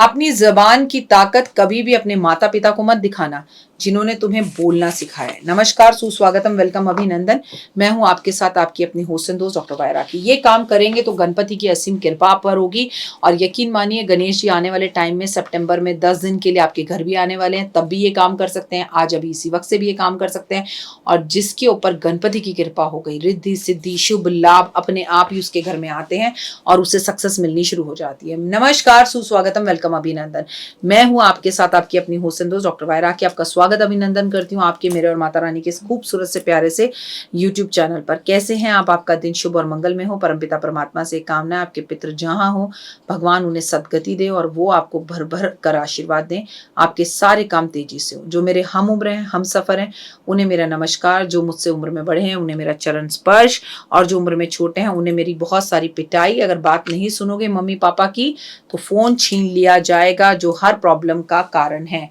अपनी ज़बान की ताकत कभी भी अपने माता-पिता को मत दिखाना, जिन्होंने तुम्हें बोलना सिखाया है। नमस्कार, सुस्वागतम, वेलकम, अभिनंदन। मैं हूँ आपके साथ आपकी अपनी होस्ट एंड दोस्त डॉक्टर वायरा की। ये काम करेंगे तो गणपति की असीम कृपा आप पर होगी और यकीन मानिए गणेश जी आने वाले टाइम में सितंबर में 10 दिन के लिए आपके घर भी आने वाले हैं, तब भी ये काम कर सकते हैं। आज अभी इसी वक्त से भी ये काम कर सकते हैं और जिसके ऊपर गणपति की कृपा हो गई, रिद्धि, सिद्धि, शुभ लाभ अपने आप ही उसके घर में आते हैं और उसे सक्सेस मिलनी शुरू हो जाती है। नमस्कार, सुस्वागतम, वेलकम, अभिनंदन। मैं हूं आपके साथ आपकी अपनी होस्ट एंड दोस्त डॉक्टर वायरा की। आपका स्वागत अभिनंदन करती हूं आपके, मेरे और माता रानी के इस खूबसूरत से प्यारे से यूट्यूब चैनल पर। कैसे हैं आप? आपका दिन शुभ और मंगल में हो। परमपिता परमात्मा से एक कामना है, आपके पितृ जहां हो भगवान उन्हें सदगति दे और वो आपको भर भर कर आशीर्वाद दें, आपके सारे काम तेजी से हो। जो मेरे हम उम्र हैं, हम सफर हैं, उन्हें मेरा नमस्कार। जो मुझसे उम्र में बड़े हैं उन्हें मेरा चरण स्पर्श और जो उम्र में छोटे हैं उन्हें मेरी बहुत सारी पिटाई। अगर बात नहीं सुनोगे मम्मी पापा की तो फोन छीन लिया जाएगा, जो हर प्रॉब्लम का कारण है।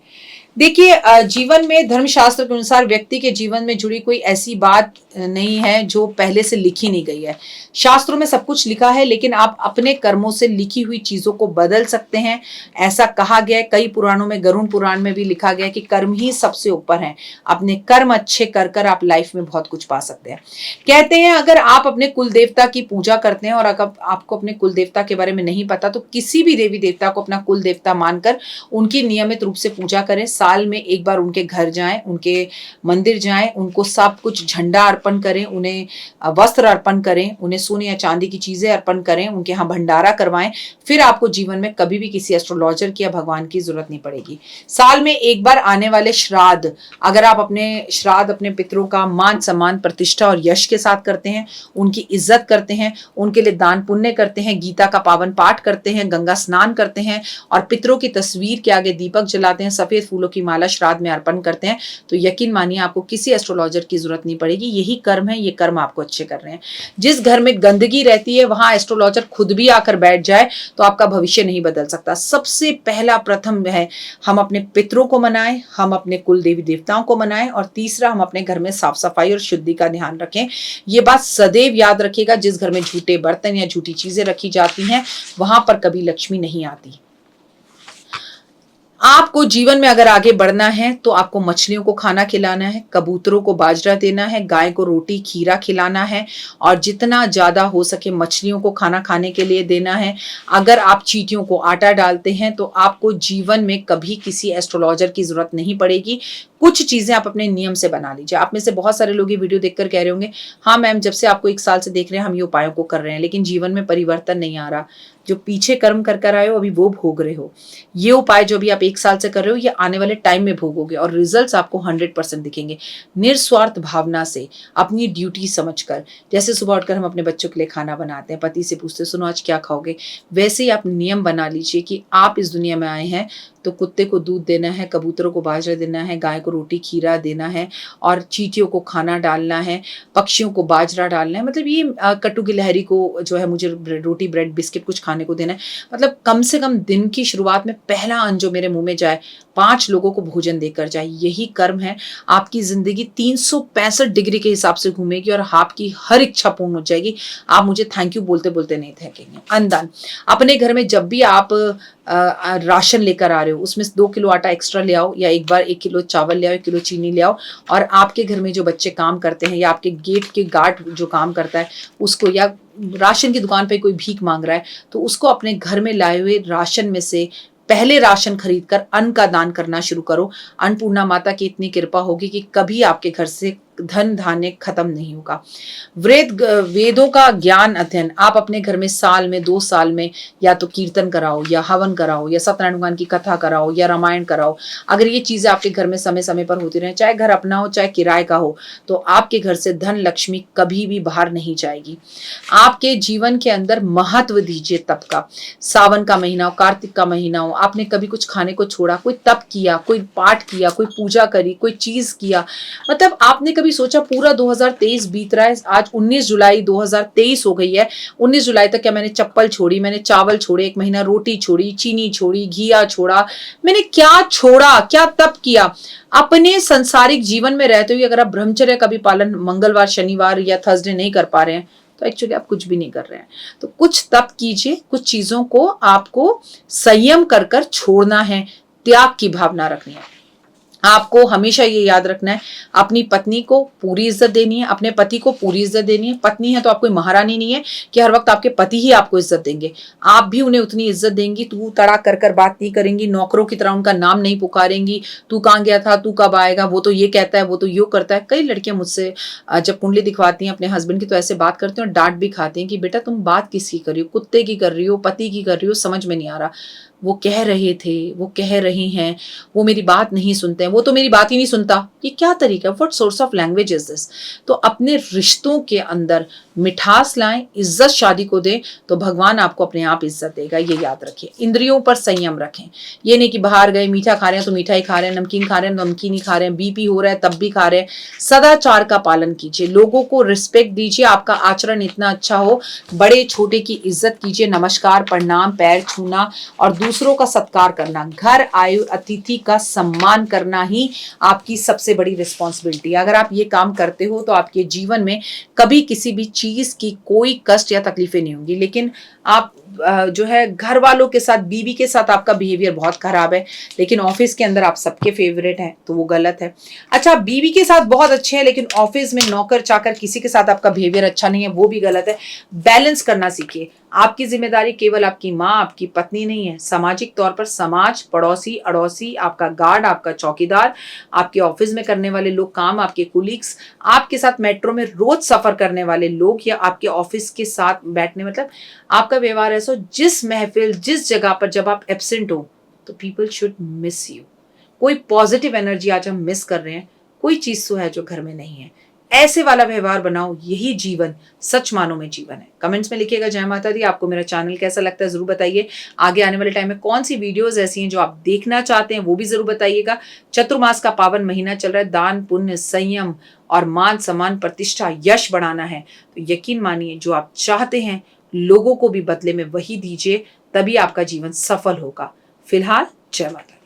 देखिए, जीवन में धर्मशास्त्र के अनुसार व्यक्ति के जीवन में जुड़ी कोई ऐसी बात नहीं है जो पहले से लिखी नहीं गई है। शास्त्रों में सब कुछ लिखा है, लेकिन आप अपने कर्मों से लिखी हुई चीजों को बदल सकते हैं। ऐसा कहा गया है, कई पुराणों में, गरुड़ पुराण में भी लिखा गया है कि कर्म ही सबसे ऊपर है। अपने कर्म अच्छे कर कर आप लाइफ में बहुत कुछ पा सकते हैं। कहते हैं अगर आप अपने कुल देवता की पूजा करते हैं और अगर आपको अपने कुल देवता के बारे में नहीं पता तो किसी भी देवी देवता को अपना कुल देवता मानकर उनकी नियमित रूप से पूजा करें। साल में एक बार उनके घर जाएं, उनके मंदिर जाएं, उनको सब कुछ झंडा अर्पण करें, उन्हें वस्त्र अर्पण करें, उन्हें सोने या चांदी की चीजें अर्पण करें, उनके यहाँ भंडारा करवाएं। फिर आपको जीवन में कभी भी किसी एस्ट्रोलॉजर की या भगवान की जरूरत नहीं पड़ेगी। साल में एक बार आने वाले श्राद्ध, अगर आप अपने श्राद्ध अपने पितरों का मान सम्मान प्रतिष्ठा और यश के साथ करते हैं, उनकी इज्जत करते हैं, उनके लिए दान पुण्य करते हैं, गीता का पावन पाठ करते हैं, गंगा स्नान करते हैं और पितरों की तस्वीर के आगे दीपक जलाते हैं, सफेद फूलों की माला श्राद्ध में अर्पण करते हैं, तो यकीन मानिए आपको किसी एस्ट्रोलॉजर की जरूरत नहीं पड़ेगी। यही कर्म है, ये कर्म आपको अच्छे कर रहे हैं। जिस घर में गंदगी रहती है वहां एस्ट्रोलॉजर खुद भी आकर बैठ जाए तो आपका भविष्य नहीं बदल सकता। सबसे पहला प्रथम है हम अपने पितरों को मनाएं, हम अपने कुल देवी देवताओं को मनाएं और तीसरा हम अपने घर में साफ सफाई और शुद्धि का ध्यान रखें। ये बात सदैव याद रखिएगा, जिस घर में झूठे बर्तन या झूठी चीजें रखी जाती हैं वहां पर कभी लक्ष्मी नहीं आती। आपको जीवन में अगर आगे बढ़ना है तो आपको मछलियों को खाना खिलाना है, कबूतरों को बाजरा देना है, गाय को रोटी खीरा खिलाना है और जितना ज्यादा हो सके मछलियों को खाना खाने के लिए देना है। अगर आप चींटियों को आटा डालते हैं तो आपको जीवन में कभी किसी एस्ट्रोलॉजर की जरूरत नहीं पड़ेगी। कुछ चीजें आप अपने नियम से बना लीजिए। आप में से बहुत सारे लोग ये वीडियो देखकर कह रहे होंगे, हाँ मैम, जब से आपको 1 साल से देख रहे हैं हम ये उपायों को कर रहे हैं, लेकिन जीवन में परिवर्तन नहीं आ रहा। जो पीछे कर्म कर कर आए हो अभी वो भोग रहे हो। ये उपाय जो भी आप 1 साल से कर रहे हो ये आने वाले टाइम में भोगोगे और रिजल्ट्स आपको 100% दिखेंगे। निस्वार्थ भावना से, अपनी ड्यूटी समझकर, जैसे सुबह उठकर हम अपने बच्चों के लिए खाना बनाते हैं, पति से पूछते सुनो आज क्या खाओगे, वैसे ही आप नियम बना लीजिए कि आप इस दुनिया में आए हैं तो कुत्ते को दूध देना है, कबूतरों को बाजरा देना है, गाय को रोटी खीरा देना है और चींटियों को खाना डालना है, पक्षियों को बाजरा डालना है। मतलब ये कट्टू गिलहरी को जो है मुझे रोटी ब्रेड बिस्किट कुछ खाने को देना है। मतलब कम से कम दिन की शुरुआत में पहला अन्न जो मेरे मुंह में जाए 5 लोगों को भोजन देकर जाए। यही कर्म है। आपकी जिंदगी 365 डिग्री के हिसाब से घूमेगी और आपकी हर इच्छा पूर्ण हो जाएगी। आप मुझे थैंक यू बोलते बोलते नहीं थकेंगे। अनदान, अपने घर में जब भी आप राशन लेकर आ रहे हो उसमें 2 किलो आटा एक्स्ट्रा ले आओ या एक बार 1 किलो चावल ले आओ, 1 किलो चीनी ले आओ और आपके घर में जो बच्चे काम करते हैं या आपके गेट के गार्ड जो काम करता है उसको, या राशन की दुकान पे कोई भीख मांग रहा है तो उसको अपने घर में लाए हुए राशन में से पहले राशन खरीदकर अन्न का दान करना शुरू करो। अन्नपूर्णा माता की इतनी कृपा होगी कि कभी आपके घर से धन धान्य खत्म नहीं होगा। वेदों का ज्ञान अध्ययन आप अपने घर में साल में 2 साल में या तो कीर्तन कराओ या हवन कराओ या सत्यनारायण भगवान की कथा कराओ या रामायण कराओ। अगर ये चीजें आपके घर में समय समय पर होती रहे, चाहे घर अपना हो चाहे किराए का हो, तो आपके घर से धन लक्ष्मी कभी भी बाहर नहीं जाएगी। आपके जीवन के अंदर महत्व दीजिए तप का। सावन का महीना हो, कार्तिक का महीना हो, आपने कभी कुछ खाने को छोड़ा, कोई तप किया, कोई पाठ किया, कोई पूजा करी, कोई चीज किया, मतलब आपने कभी सोचा पूरा 2023 बीत रहा है, आज 19 जुलाई 2023 हो गई है, 19 जुलाई तक क्या मैंने चप्पल छोड़ी, मैंने चावल छोड़े, 1 महीना रोटी छोड़ी, चीनी छोड़ी, घिया छोड़ा, मैंने क्या छोड़ा, क्या तप किया। अपने संसारिक जीवन में रहते हुए अगर आप ब्रह्मचर्य का भी पालन मंगलवार शनिवार या थर्सडे नहीं कर पा रहे हैं तो एक्चुअली आप कुछ भी नहीं कर रहे हैं। तो कुछ तप कीजिए, कुछ चीजों को आपको संयम कर कर छोड़ना है, त्याग की भावना रखनी है। आपको हमेशा ये याद रखना है, अपनी पत्नी को पूरी इज्जत देनी है, अपने पति को पूरी इज्जत देनी है। पत्नी है तो आप कोई महारानी नहीं है कि हर वक्त आपके पति ही आपको इज्जत देंगे, आप भी उन्हें उतनी इज्जत देंगी। तू तड़ा कर कर बात नहीं करेंगी, नौकरों की तरह उनका नाम नहीं पुकारेंगी, तू कहाँ गया था, तू कब आएगा, वो तो ये कहता है, वो तो यो करता है। कई लड़कियां मुझसे जब कुंडली दिखवाती हैं अपने हस्बैंड की तो ऐसे बात करते हैं और डांट भी खाते हैं कि बेटा तुम बात किसकी कर रही हो, कुत्ते की कर रही हो, पति की कर रही हो, समझ में नहीं आ रहा। वो कह रहे थे, वो कह रही हैं, वो मेरी बात नहीं सुनते हैं, वो तो मेरी बात ही नहीं सुनता। ये क्या तरीका है? What source of language is this? तो अपने रिश्तों के अंदर मिठास लाएं, इज्जत शादी को दें तो भगवान आपको अपने आप इज्जत देगा, ये याद रखिए। इंद्रियों पर संयम रखें, ये नहीं कि बाहर गए मीठा खा रहे हैं तो मीठा ही खा रहे हैं, नमकीन खा रहे हैं तो नमकीन ही खा रहे हैं, बीपी हो रहा है तब भी खा रहे हैं। सदाचार का पालन कीजिए, लोगों को रिस्पेक्ट दीजिए, आपका आचरण इतना अच्छा हो, बड़े छोटे की इज्जत कीजिए, नमस्कार प्रणाम पैर छूना और दूसरों का सत्कार करना, घर आए अतिथि का सम्मान करना ही आपकी सबसे बड़ी रिस्पॉन्सिबिलिटी है। अगर आप ये काम करते हो तो आपके जीवन में कभी किसी भी चीज की कोई कष्ट या तकलीफें नहीं होंगी। लेकिन आप जो है घर वालों के साथ, बीवी के साथ आपका बिहेवियर बहुत खराब है, लेकिन ऑफिस के अंदर आप सबके फेवरेट हैं, तो वो गलत है। अच्छा, बीवी के साथ बहुत अच्छे हैं लेकिन ऑफिस में नौकर चाकर किसी के साथ आपका बिहेवियर अच्छा नहीं है, वो भी गलत है। बैलेंस करना सीखिए। आपकी जिम्मेदारी केवल आपकी माँ, आपकी पत्नी नहीं है, सामाजिक तौर पर समाज, पड़ोसी, अड़ोसी, आपका गार्ड, आपका चौकीदार, आपके ऑफिस में करने वाले लोग काम, आपके कुलीग्स, आपके साथ मेट्रो में रोज सफर करने वाले लोग या आपके ऑफिस के साथ बैठने, मतलब आपका व्यवहार ऐसा, जिस महफिल, जिस जगह पर जब आप एब्सेंट हो तो पीपल शुड मिस यू। कोई पॉजिटिव एनर्जी आज हम मिस कर रहे हैं, कोई चीज तो है जो घर में नहीं है। ऐसे वाला व्यवहार बनाओ, यही जीवन सच मानो में जीवन है। कमेंट्स में लिखिएगा जय माता दी। आपको मेरा चैनल कैसा लगता है जरूर बताइए। आगे आने वाले टाइम में कौन सी वीडियोस ऐसी हैं जो आप देखना चाहते हैं वो भी जरूर बताइएगा। चतुर्मास का पावन महीना चल रहा है, दान पुण्य संयम और मान सम्मान प्रतिष्ठा यश बढ़ाना है, तो यकीन मानिए जो आप चाहते हैं लोगों को भी बदले में वही दीजिए, तभी आपका जीवन सफल होगा। फिलहाल जय माता दी।